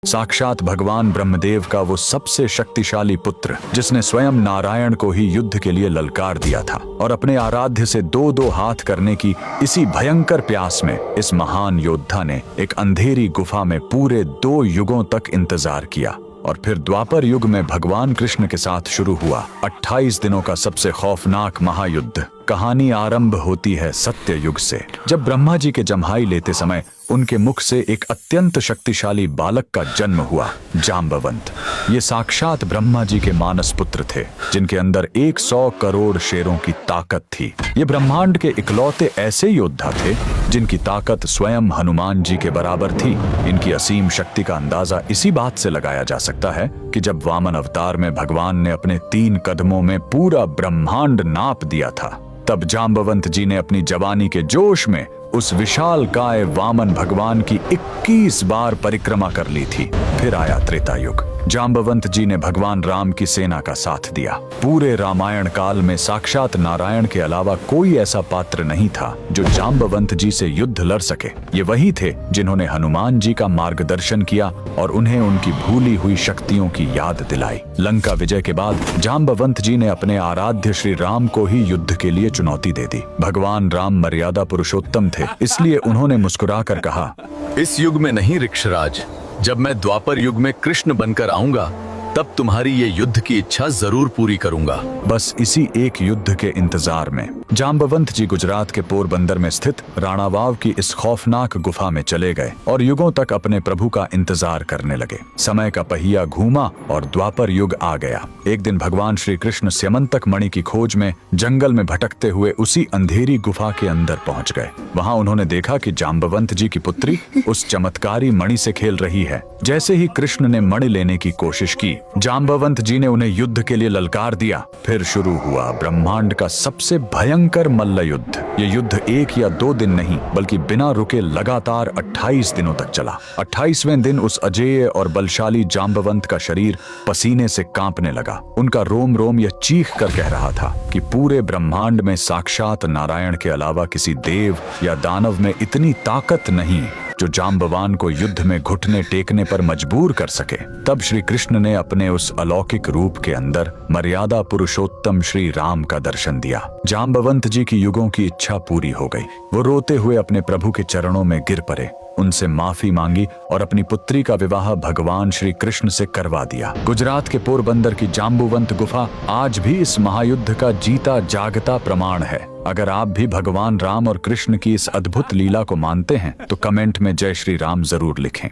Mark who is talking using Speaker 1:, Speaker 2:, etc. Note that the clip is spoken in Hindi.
Speaker 1: साक्षात भगवान ब्रह्मदेव का वो सबसे शक्तिशाली पुत्र, जिसने स्वयं नारायण को ही युद्ध के लिए ललकार दिया था और अपने आराध्य से दो दो हाथ करने की इसी भयंकर प्यास में इस महान योद्धा ने एक अंधेरी गुफा में पूरे 2 युगों तक इंतजार किया। और फिर द्वापर युग में भगवान कृष्ण के साथ शुरू हुआ 28 दिनों का सबसे खौफनाक महायुद्ध। कहानी आरंभ होती है सत्य युग से, जब ब्रह्मा जी के जम्हाई लेते समय उनके मुख से एक अत्यंत शक्तिशाली बालक का जन्म हुआ, जाम्बवंत। ये साक्षात ब्रह्मा जी के मानस पुत्र थे, जिनके अंदर 100 करोड़ शेरों की ताकत थी। ये ब्रह्मांड के इकलौते ऐसे योद्धा थे जिनकी ताकत स्वयं हनुमान जी के बराबर थी। इनकी असीम शक्ति का अंदाजा इसी बात से लगाया जा सकता है कि जब वामन अवतार में भगवान ने अपने 3 कदमों में पूरा ब्रह्मांड नाप दिया था, तब जाम्बवंत जी ने अपनी जवानी के जोश में उस विशाल काय वामन भगवान की 21 बार परिक्रमा कर ली थी। फिर आया त्रेता युग। जाम्बवंत जी ने भगवान राम की सेना का साथ दिया। पूरे रामायण काल में साक्षात नारायण के अलावा कोई ऐसा पात्र नहीं था जो जाम्बवंत जी से युद्ध लड़ सके। ये वही थे जिन्होंने हनुमान जी का मार्गदर्शन किया और उन्हें उनकी भूली हुई शक्तियों की याद दिलाई। लंका विजय के बाद जाम्बवंत जी ने अपने आराध्य श्री राम को ही युद्ध के लिए चुनौती दे दी। भगवान राम मर्यादा पुरुषोत्तम थे, इसलिए उन्होंने मुस्कुराकर कहा,
Speaker 2: इस युग में नहीं ऋक्षराज, जब मैं द्वापर युग में कृष्ण बनकर आऊंगा तब तुम्हारी ये युद्ध की इच्छा जरूर पूरी करूंगा।
Speaker 1: बस इसी एक युद्ध के इंतजार में जाम्बवंत जी गुजरात के पोरबंदर में स्थित राणावाव की इस खौफनाक गुफा में चले गए और युगों तक अपने प्रभु का इंतजार करने लगे। समय का पहिया घूमा और द्वापर युग आ गया। एक दिन भगवान श्री कृष्ण स्यमंतक मणि की खोज में जंगल में भटकते हुए उसी अंधेरी गुफा के अंदर पहुंच गए। वहां उन्होंने देखा कि जाम्बवंत जी की पुत्री उस चमत्कारी मणि से खेल रही है। जैसे ही कृष्ण ने मणि लेने की कोशिश की, जाम्बवंत जी ने उन्हें युद्ध के लिए ललकार दिया। फिर शुरू हुआ ब्रह्मांड का सबसे भयंकर मल्ल युद्ध। ये युद्ध 1 या 2 दिन नहीं, बल्कि बिना रुके लगातार 28 दिनों तक चला। 28वें दिन उस अजेय और बलशाली जाम्बवंत का शरीर पसीने से कांपने लगा। उनका रोम रोम यह चीख कर कह रहा था कि पूरे ब्रह्मांड में साक्षात नारायण के अलावा किसी देव या दानव में इतनी ताकत नहीं जो जाम्बवान को युद्ध में घुटने टेकने पर मजबूर कर सके। तब श्री कृष्ण ने अपने उस अलौकिक रूप के अंदर मर्यादा पुरुषोत्तम श्री राम का दर्शन दिया। जाम्बवंत जी की युगों की इच्छा पूरी हो गई। वो रोते हुए अपने प्रभु के चरणों में गिर पड़े, उनसे माफी मांगी और अपनी पुत्री का विवाह भगवान श्री कृष्ण से करवा दिया। गुजरात के पोरबंदर की जाम्बुवंत गुफा आज भी इस महायुद्ध का जीता जागता प्रमाण है। अगर आप भी भगवान राम और कृष्ण की इस अद्भुत लीला को मानते हैं तो कमेंट में जय श्री राम जरूर लिखें।